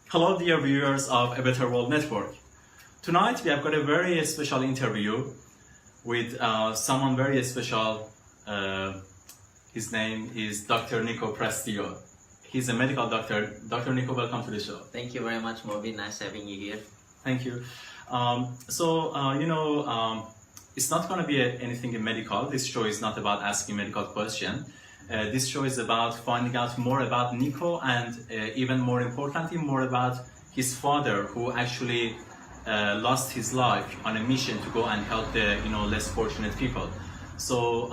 Hello, dear viewers of A Better World Network. Tonight we have got a very special interview with someone very special. His name is Dr. Nico Prestillo. He's a medical doctor. Dr. Nico, welcome to the show. Thank you very much, Morbin. Nice having you here. Thank you. It's not going to be anything medical. This show is not about asking medical questions. This show is about finding out more about Nico and even more importantly, more about his father, who actually lost his life on a mission to go and help the less fortunate people. So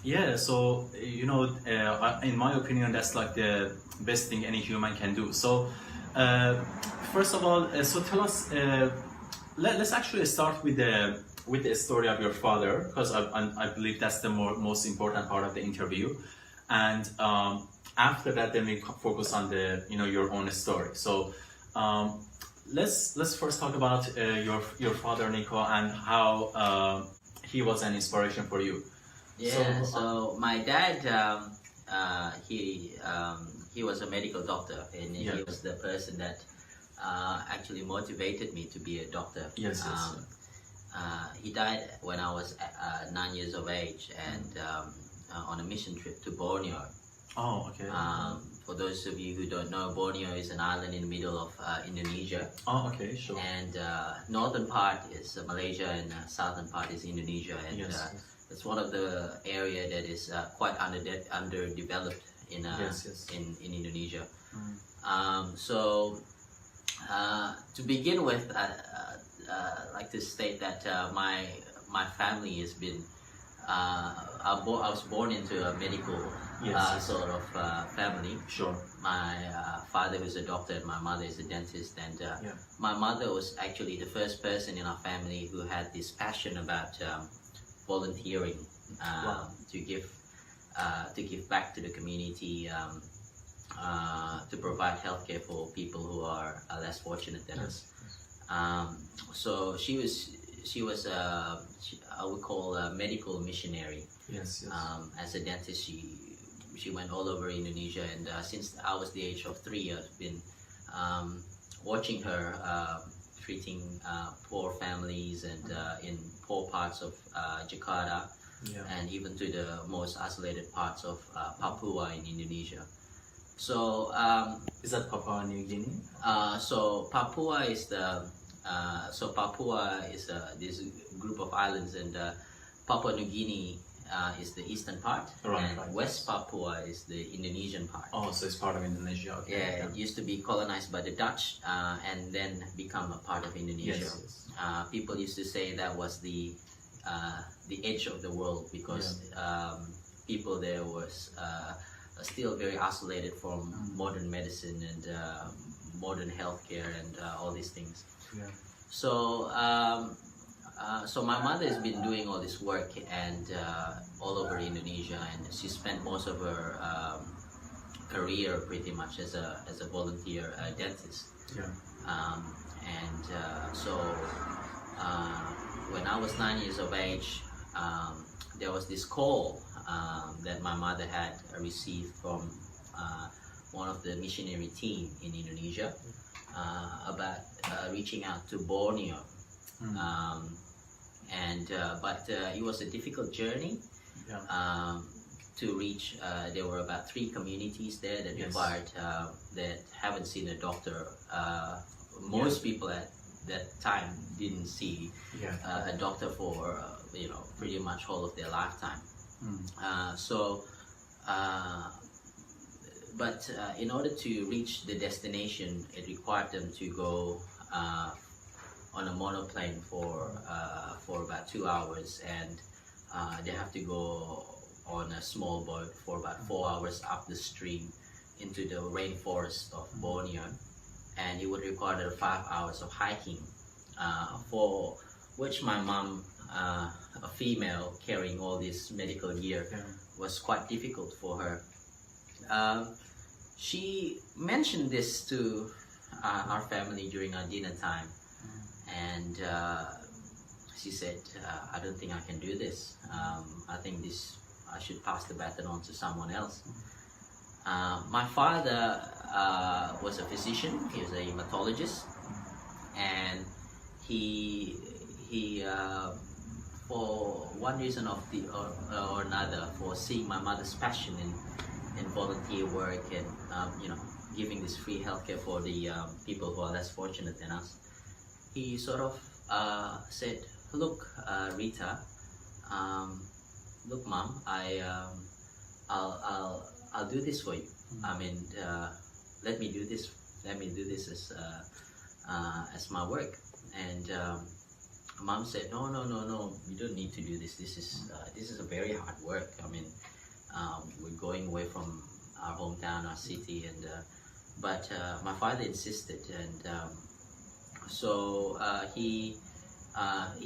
in my opinion, that's like the best thing any human can do. So first of all, so tell us. Let's actually start with the story of your father, because I believe that's the most important part of the interview, and after that then we focus on the your own story. So let's first talk about your father, Nico, and how he was an inspiration for you. Yeah. So my dad, he was a medical doctor, and he was the person that actually motivated me to be a doctor. Yes. He died when I was 9 years of age, and on a mission trip to Borneo. Oh, okay. For those of you who don't know, Borneo is an island in the middle of Indonesia. Oh, okay, sure. And northern part is Malaysia, and southern part is Indonesia. And it's one of the area that is quite underdeveloped in Indonesia. So to begin with, I'd like to state that my family has been. I was born into a medical sort of family. Sure. My father was a doctor, and my mother is a dentist. And my mother was actually the first person in our family who had this passion about volunteering to give back to the community, to provide healthcare for people who are less fortunate than us. So she was I would call a medical missionary. Yes. As a dentist, she went all over Indonesia, and since I was the age of 3, I've been watching her treating poor families and in poor parts of Jakarta, and even to the most isolated parts of Papua in Indonesia. So is that Papua New Guinea? So Papua is this group of islands, and Papua New Guinea is the eastern part, and West Papua is the Indonesian part. Oh, so it's part of Indonesia. Okay. Yeah, it used to be colonized by the Dutch, and then become a part of Indonesia. People used to say that was the edge of the world, because people there was still very isolated from modern medicine and modern healthcare and all these things. So so my mother has been doing all this work and all over Indonesia, and she spent most of her career pretty much as a volunteer dentist. So when I was 9 years of age, there was this call that my mother had received from one of the missionary team in Indonesia about reaching out to Borneo. But it was a difficult journey to reach. There were about 3 communities there that required that haven't seen a doctor. Most people at that time didn't see a doctor for pretty much whole of their lifetime. But in order to reach the destination, it required them to go on a monoplane for about 2 hours, and they have to go on a small boat for about 4 hours up the stream into the rainforest of Borneo, and it would require 5 hours of hiking, for which my mom, a female carrying all this medical gear, was quite difficult for her. She mentioned this to our family during our dinner time, and she said, I don't think I can do this. I think I should pass the baton on to someone else. My father was a physician. He was a hematologist, and he for one reason or another, for seeing my mother's passion in volunteer work and giving this free healthcare for the people who are less fortunate than us, he sort of said, "Look, Rita, look, Mom, I'll do this for you. I mean, let me do this. Let me do this as my work." And Mom said, "No, no, no, no. You don't need to do this. This is a very hard work. I mean, we're going away from our hometown, our city, and but my father insisted, and so he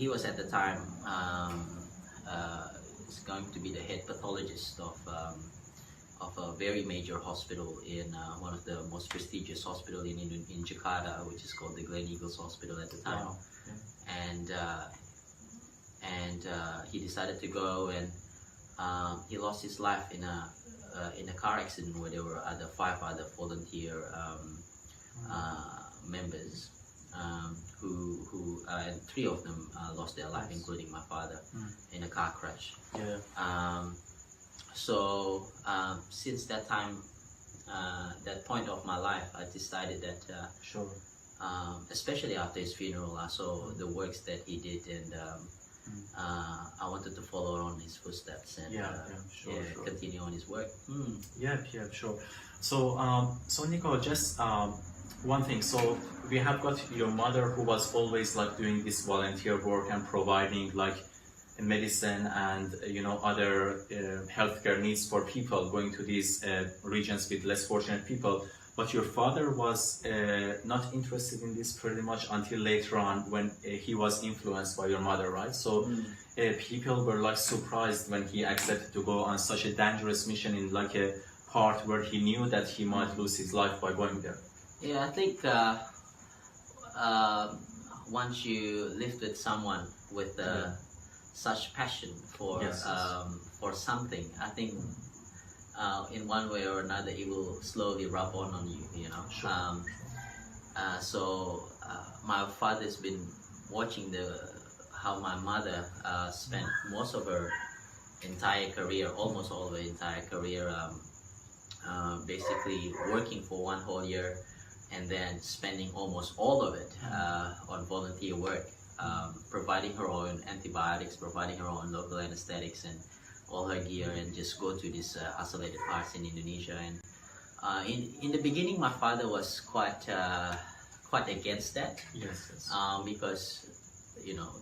was at the time is going to be the head pathologist of a very major hospital in one of the most prestigious hospital in Jakarta, which is called the Gleneagles Hospital at the time. Wow. And he decided to go, and he lost his life in a car accident where there were 5 other volunteer members who and 3 of them lost their life, including my father, in a car crash. Yeah. So since that time, that point of my life, I decided that Sure. especially after his funeral, I saw the works that he did, and I wanted to follow on his footsteps and Sure. continue on his work. Yeah, sure. So, so Nico, just one thing. So we have got your mother who was always like doing this volunteer work and providing like medicine and other healthcare needs for people going to these regions with less fortunate people. But your father was not interested in this pretty much until later on when he was influenced by your mother, right? So people were like surprised when he accepted to go on such a dangerous mission in like a part where he knew that he might lose his life by going there. Yeah, I think once you live with someone with such passion for something, I think in one way or another it will slowly rub on you, Sure. So my father's been watching how my mother spent most of her entire career, almost all of her entire career, basically working for 1 whole year, and then spending almost all of it on volunteer work, providing her own antibiotics, providing her own local anesthetics and all her gear, and just go to these isolated parts in Indonesia. And in the beginning, my father was quite against that. Yes. Because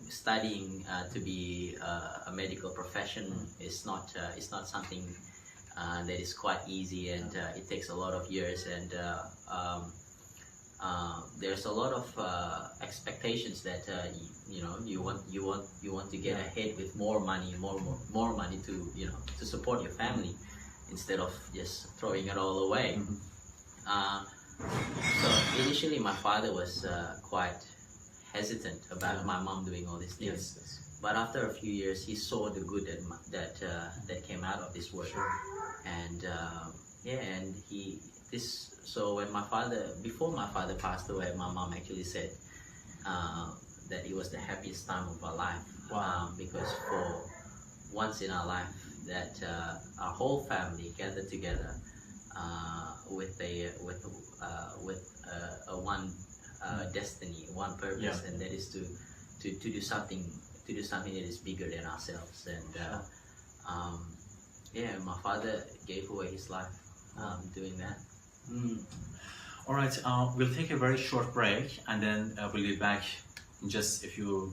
studying to be a medical profession is not something that is quite easy, and it takes a lot of years, and there's a lot of expectations that you want to get ahead with more money to to support your family, instead of just throwing it all away. So initially my father was quite hesitant about my mom doing all these things. Yes. But after a few years, he saw the good that came out of this work. Sure. And so before my father passed away, my mom actually said that it was the happiest time of our life. Wow. Because for once in our life, that our whole family gathered together with one destiny, one purpose, and that is to do something that is bigger than ourselves. And my father gave away his life doing that. All right, we'll take a very short break, and then we'll be back in just a few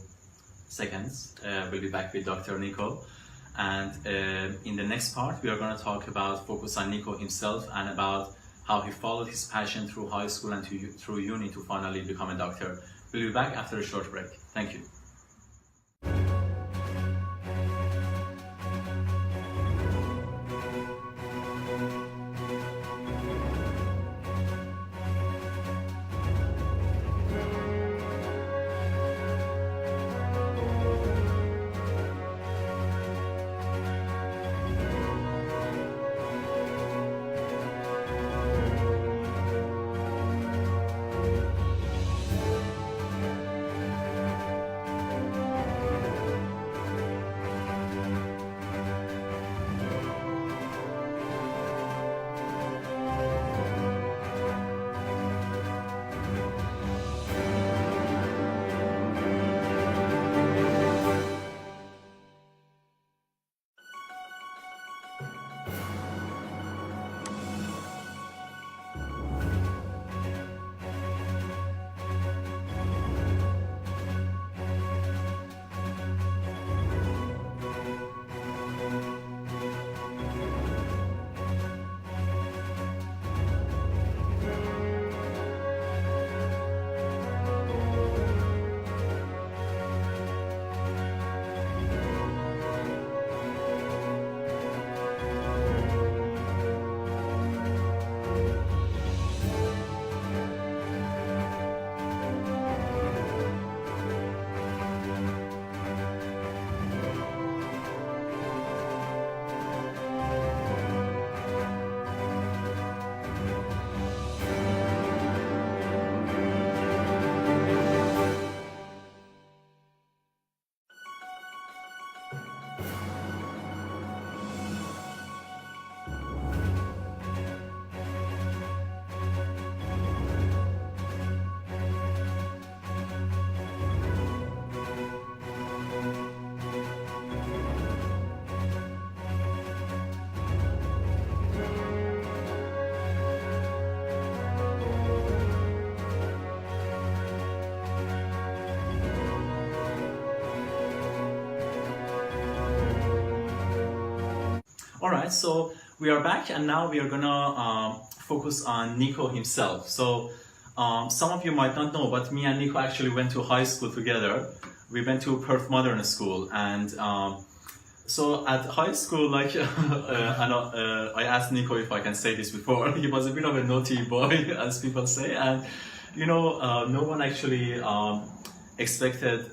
seconds. We'll be back with Dr. Nico, and in the next part we are going to focus on Nico himself and about how he followed his passion through high school and through uni to finally become a doctor. We'll be back after a short break. Thank you. All right, so we are back, and now we are gonna focus on Nico himself. So some of you might not know, but me and Nico actually went to high school together. We went to Perth Modern School, and so at high school, like, I asked Nico if I can say this before. He was a bit of a naughty boy, as people say, and no one actually expected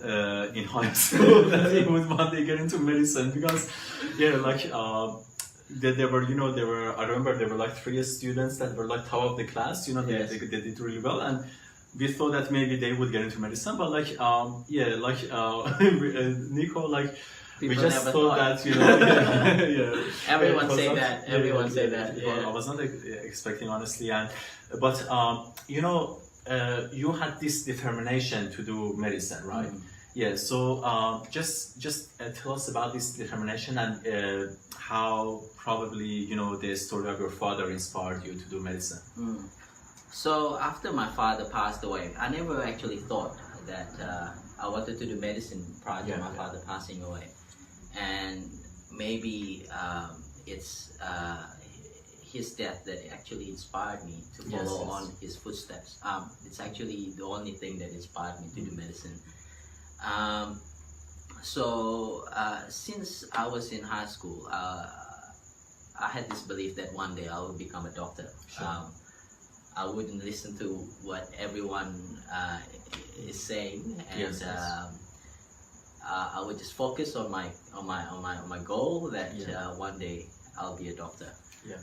in high school that he would one day get into medicine, because there were I remember there were like 3 students that were like top of the class. Yes. They did really well, and we thought that maybe they would get into medicine, but Nico, like, we People just never thought thought. that, Everyone it was say not- that. Everyone say that. I Yeah. was not expecting, honestly, but you had this determination to do medicine, right? Mm. Yeah. So just tell us about this determination, and how probably the story of your father inspired you to do medicine. Mm. So after my father passed away, I never actually thought that I wanted to do medicine prior to my father passing away, and maybe it's his death that actually inspired me to follow Yes. on his footsteps. It's actually the only thing that inspired me to do medicine. Since I was in high school, I had this belief that one day I would become a doctor. Sure. I wouldn't listen to what everyone is saying, and Yes. I would just focus on my goal that Yeah. one day I'll be a doctor. Yeah.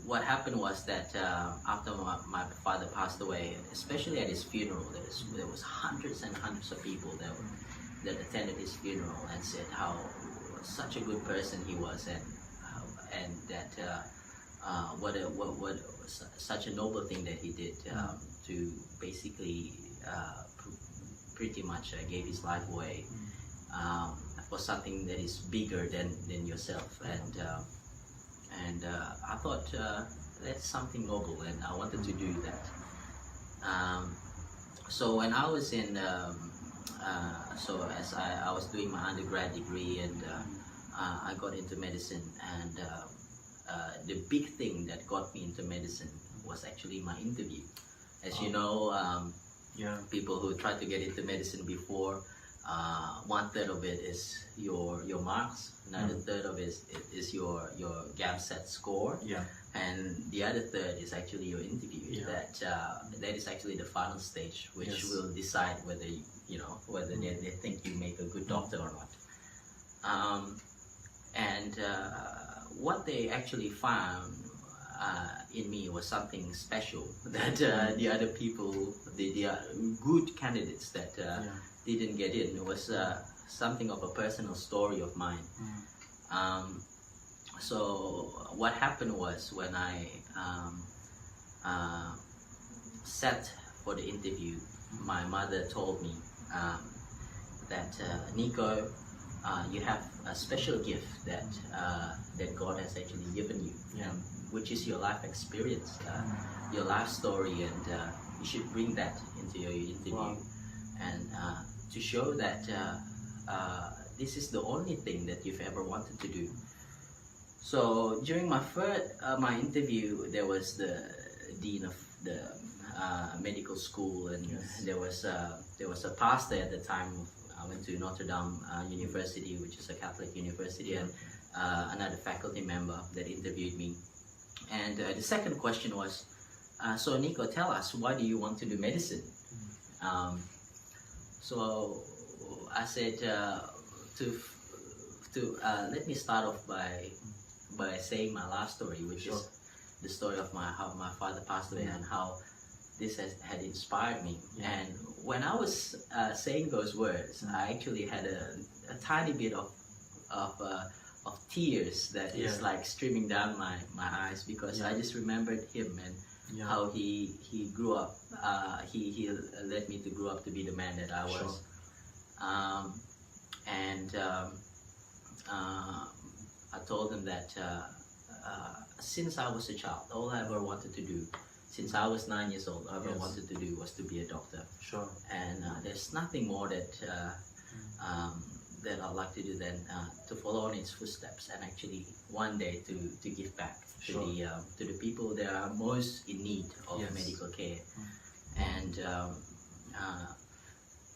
What happened was that after my father passed away, especially at his funeral, there was hundreds and hundreds of people that attended his funeral and said how such a good person he was, and that what such a noble thing that he did to basically pretty much gave his life away for something that is bigger than yourself, and I thought that's something noble, and I wanted to do that. So when I was in as I was doing my undergrad degree, and I got into medicine, and the big thing that got me into medicine was actually my interview. As you know, people who try to get into medicine before, 1/3 of it is your marks, another third of it is your GAMSAT score, and the other third is actually your interview. That is actually the final stage, which will decide whether whether they think you make a good doctor or not. What they actually found in me was something special that the other people, the good candidates that didn't get in. It was something of a personal story of mine. So what happened was, when I sat for the interview, my mother told me that Nico, you have a special gift that God has actually given you, which is your life experience, your life story, and you should bring that into your interview. Wow. And to show that this is the only thing that you've ever wanted to do. So during my my interview, there was the dean of the medical school, and there was a pastor at the time. I went to Notre Dame University, which is a Catholic university, and another faculty member that interviewed me. And the second question was, so Nico, tell us, why do you want to do medicine? So I said, let me start off by saying my life story, which is the story of how my father passed away, and how this had inspired me. And when I was saying those words, I actually had a tiny bit of tears that is like streaming down my eyes, because I just remembered him, and how he grew up. He led me to grow up to be the man that I was. I told him that since I was a child, all I ever wanted to do, since I was 9 years old, all I ever wanted to do was to be a doctor. Sure. And there's nothing more that that I'd like to do then, to follow on its footsteps and actually one day to give back to Sure. the people that are most in need of Yes. medical care. And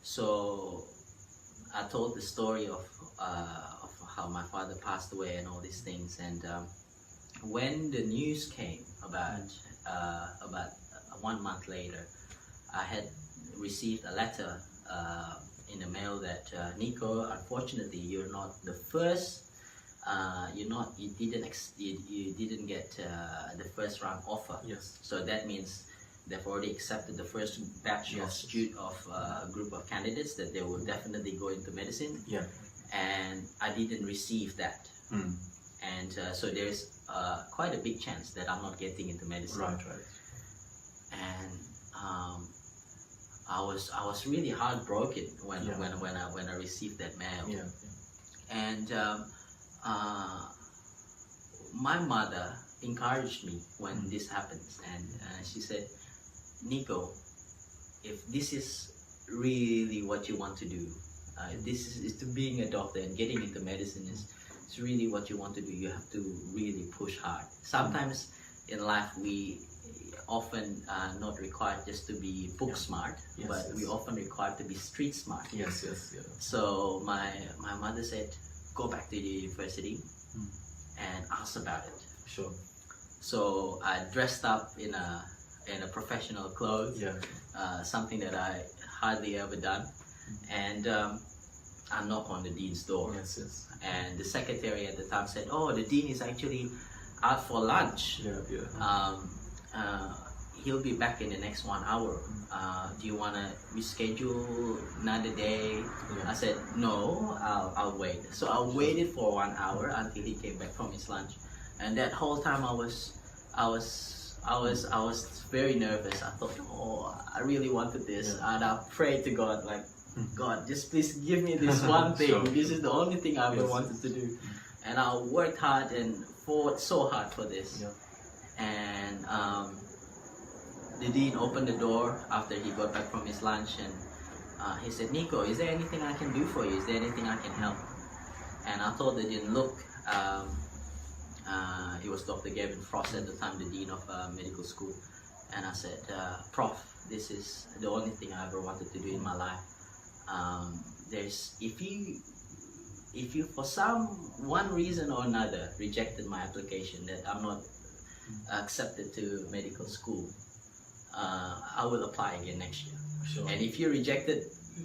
so I told the story of how my father passed away and all these things. And when the news came about 1 month later, I had received a letter in the mail that Nico, unfortunately, you're not the first. You didn't get the first round offer. Yes. So that means they've already accepted the first batch Yes. of a group of candidates that they will definitely go into medicine. Yeah. And I didn't receive that. Mm. And so there's quite a big chance that I'm not getting into medicine. Right. Right. And I was really heartbroken when Yeah. when I received that mail. Yeah. And my mother encouraged me when this happens, and she said, Nico, if this is really what you want to do, if this is to being a doctor and getting into medicine is it's really what you want to do, you have to really push hard. Sometimes in life we often not required just to be book smart, Yes, but we yes. often required to be street smart. Yes. Yes. Yeah. So my mother said, go back to the university Mm. and ask about it. Sure. So I dressed up in a professional clothes, Yeah. something that I hardly ever done, and I knocked on the dean's door. Yes. Yes. And the secretary at the time said, "Oh, the dean is actually out for lunch. Yeah. Yeah. He'll be back in the next 1 hour. Do you want to reschedule another day?" Yeah. I said, "No, I'll wait." So I waited for 1 hour until he came back from his lunch, and that whole time I was very nervous. I thought, "Oh, I really wanted this," Yeah. and I prayed to God, like, "God, just please give me this one thing. Sure. This is the only thing I ever Yes. wanted to do." And I worked hard and fought so hard for this. Yeah. And the dean opened the door after he got back from his lunch, and he said, "Nico, is there anything I can do for you? Is there anything I can help?" And I told the dean, "Look, it was Dr. Gavin Frost at the time, the dean of medical school." And I said, "Prof, this is the only thing I ever wanted to do in my life. If you for one reason or another rejected my application, that I'm not accepted to medical school, I will apply again next year. Sure. And if you rejected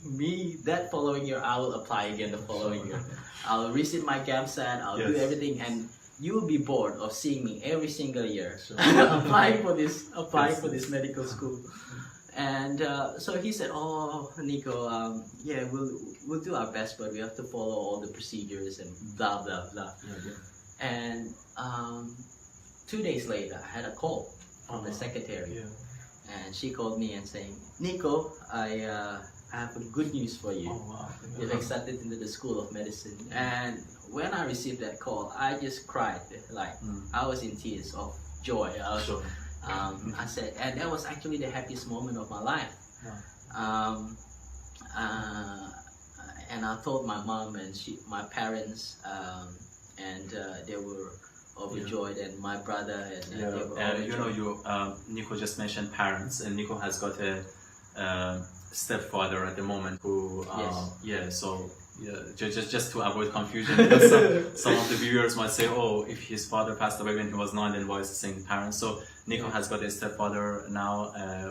me that following year, I will apply again the following year. I'll resit my CAMSAT, I'll do Yes. everything, and you will be bored of seeing me every single year Sure. applying for this Yes. medical school." And so he said, "Oh, Nico, yeah, we'll do our best, but we have to follow all the procedures and blah blah blah." Yeah. And 2 days later, I had a call from the Uh-huh. secretary, Yeah. and she called me and saying, "Nico, I have good news for you. Oh wow. You've accepted into the School of Medicine." And when I received that call, I just cried, like I was in tears of joy. Sure. I said, and that was actually the happiest moment of my life. Wow. And I told my mom and my parents, and they were overjoyed, and my brother, and they were overjoyed. Nico just mentioned parents, and Nico has got a stepfather at the moment who, just to avoid confusion, because some of the viewers might say, "Oh, if his father passed away when he was 9, then why is he saying parents?" So Nico has got a stepfather now,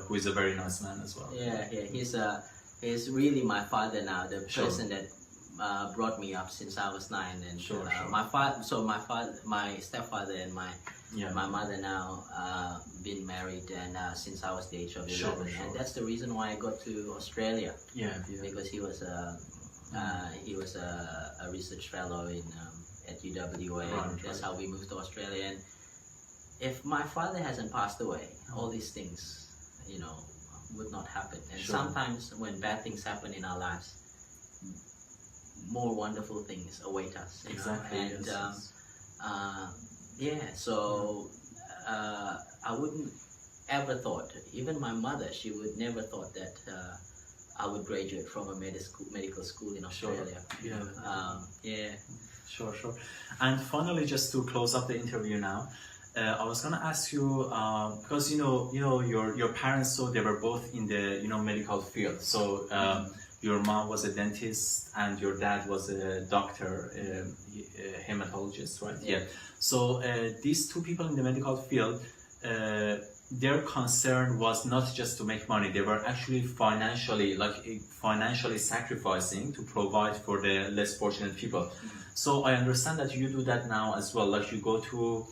who is a very nice man as well. Yeah, he's really my father now, the Sure. person that brought me up since I was 9, and Sure. my stepfather and my Yeah. my mother now been married, and since I was the age of 11, Sure, sure. and that's the reason why I got to Australia, Yeah. because he was a research fellow in at UWA. Right, and that's right. how we moved to Australia. And if my father hasn't passed away, all these things, would not happen. And Sure. sometimes when bad things happen in our lives, more wonderful things await us. Exactly. And yes. so I wouldn't ever thought, even my mother, she would never thought that I would graduate from a medical school in Australia. Yeah. Sure. And finally, just to close up the interview now, I was gonna ask you because your parents, so they were both in the medical field. So your mom was a dentist and your dad was a doctor, a hematologist, right? Yeah. So these two people in the medical field, their concern was not just to make money. They were actually financially sacrificing to provide for the less fortunate people. So I understand that you do that now as well. Like you go to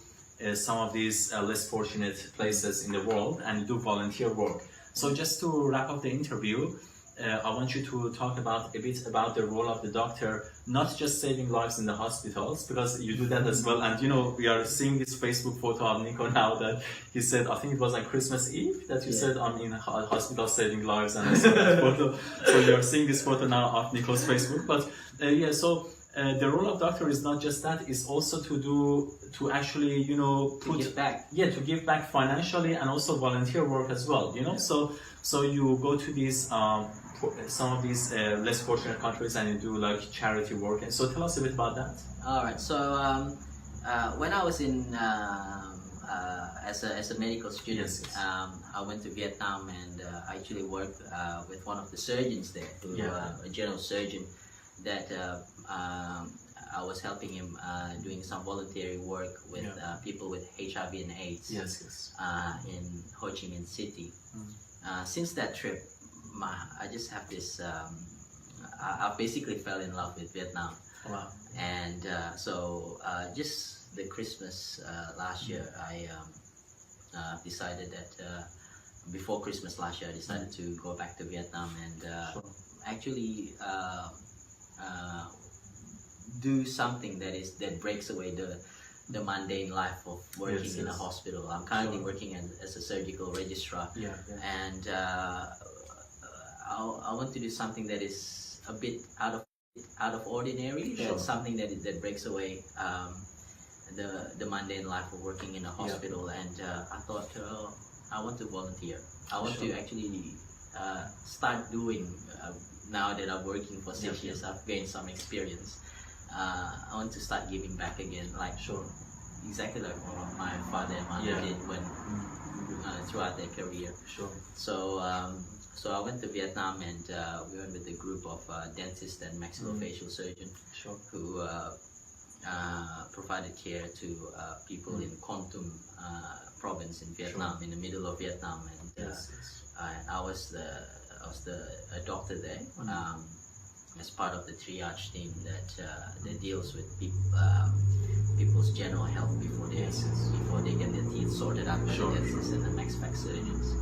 some of these less fortunate places in the world and do volunteer work. So just to wrap up the interview, I want you to talk a bit about the role of the doctor, not just saving lives in the hospitals, because you do that as well. And we are seeing this Facebook photo of Nico now that he said, I think it was on Christmas Eve, that you said I'm in a hospital saving lives, and I saw that photo. So you are seeing this photo now of Nico's Facebook. But the role of doctor is not just that; it's also to actually give back. Yeah, to give back financially and also volunteer work as well. So you go to these some of these less fortunate countries and you do like charity work. And so tell us a bit about that. All right. So when I was in as a medical student, I went to Vietnam and I actually worked with one of the surgeons there, a general surgeon, that I was helping him doing some voluntary work with people with HIV and AIDS in Ho Chi Minh City. Since that trip, I just have this. I basically fell in love with Vietnam. Wow. And so just the Christmas last year, I decided that before Christmas last year, I decided to go back to Vietnam and actually do something that breaks away the mundane life of working in a hospital. I'm currently working as a surgical registrar, and I want to do something that is a bit out of ordinary. That's something that breaks away the mundane life of working in a hospital. And I thought I want to volunteer. I want to actually start doing. Now that I'm working for 6 years, I've gained some experience. I want to start giving back again, exactly like what my father and mother did when throughout their career. So I went to Vietnam and we went with a group of dentists and maxillofacial surgeons who provided care to people in Kon Tum province in Vietnam, in the middle of Vietnam, and I was a doctor there. As part of the triage team that deals with people's general health before they get their teeth sorted out by the dentists and the max-fac surgeons.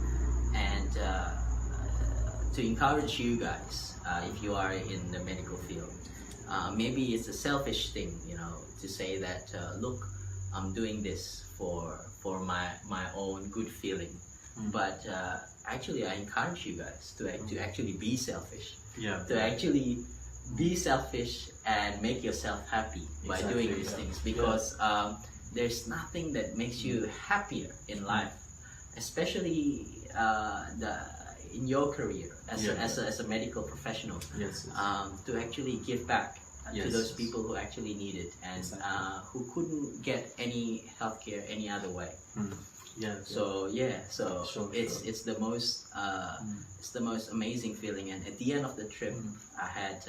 And to encourage you guys, if you are in the medical field, maybe it's a selfish thing, to say that look, I'm doing this for my own good feeling. But actually, I encourage you guys to actually be selfish. To actually be selfish and make yourself happy by doing these things, because there's nothing that makes you happier in life, especially in your career as a medical professional, to actually give back to those people who actually need it and who couldn't get any healthcare any other way. So it's the most it's the most amazing feeling. And at the end of the trip, I had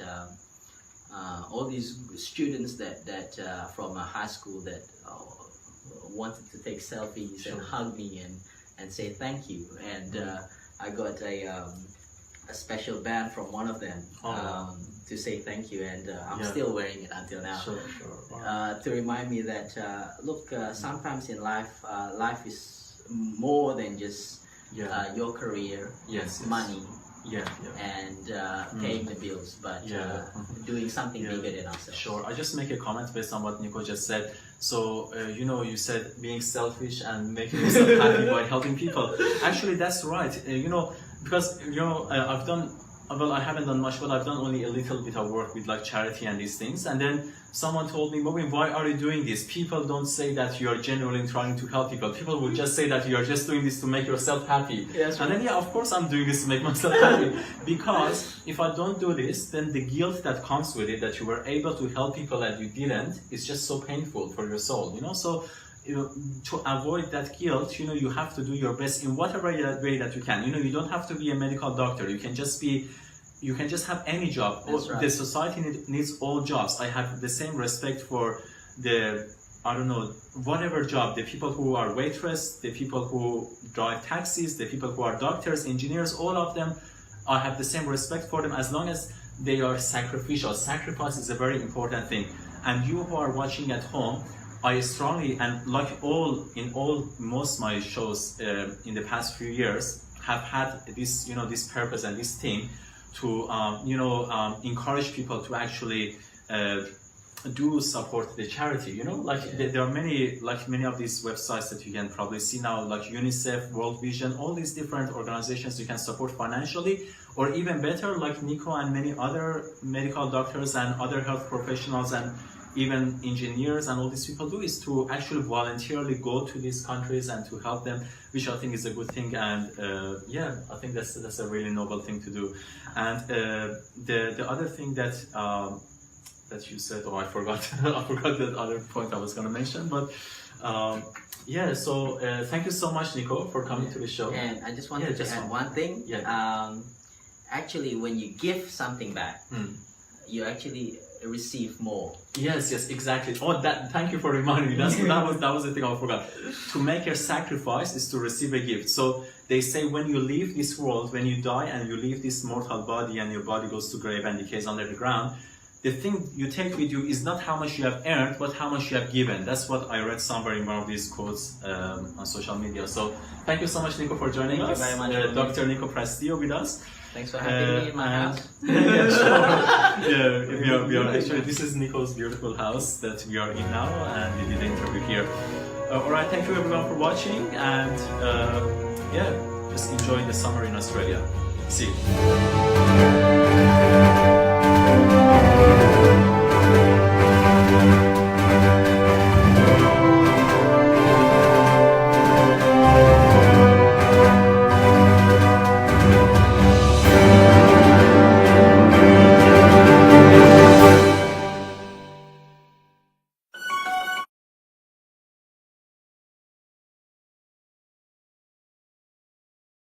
all these students that from a high school that wanted to take selfies and hug me and say thank you. And I got a special band from one of them to say thank you, and I'm still wearing it until now. To remind me that look, sometimes in life, life is more than just your career, money, and paying the bills, but doing something bigger than ourselves. I just make a comment based on what Nico just said. So you said being selfish and making yourself happy by helping people. Actually, that's right. Because I've done well, I haven't done much, but I've done only a little bit of work with like charity and these things. And then someone told me, Mobin, why are you doing this? People don't say that you are genuinely trying to help people. People will just say that you are just doing this to make yourself happy. Yes, and then, yeah, of course I'm doing this to make myself happy. Because if I don't do this, then the guilt that comes with it, that you were able to help people and you didn't, is just so painful for your soul, you know? So, you know, to avoid that guilt, you know, you have to do your best in whatever way that you can. You know, you don't have to be a medical doctor. You can just have any job. That's right. The society needs all jobs. I have the same respect for the, I don't know, whatever job, the people who are waitress, the people who drive taxis, the people who are doctors, engineers, all of them, I have the same respect for them as long as they are sacrificial. Sacrifice is a very important thing. And you who are watching at home, I strongly, and like most my shows in the past few years have had this, you know, this purpose and this theme to, encourage people to actually do support the charity, you know, like there are many of these websites that you can probably see now, like UNICEF, World Vision, all these different organizations you can support financially, or even better, like Nico and many other medical doctors and other health professionals and even engineers and all these people do, is to actually voluntarily go to these countries and to help them, which I think is a good thing. And I think that's a really noble thing to do. And the other thing that you said, I forgot I forgot the other point I was going to mention, but so thank you so much, Nico, for coming to the show. And I just wanted to add one thing. Actually, when you give something back, you actually receive more. Yes, exactly. Thank you for reminding me. That was the thing I forgot. To make a sacrifice is to receive a gift. So they say when you leave this world, when you die and you leave this mortal body and your body goes to grave and decays under the ground, the thing you take with you is not how much you have earned, but how much you have given. That's what I read somewhere in one of these quotes on social media. So thank you so much, Nico, for joining us. Thank you very much. Dr. Nico Prestillo with us. Thanks for having me in my house. We are actually, this is Nico's beautiful house that we are in now, and we did the interview here. Alright, thank you everyone for watching, and just enjoy the summer in Australia. See you.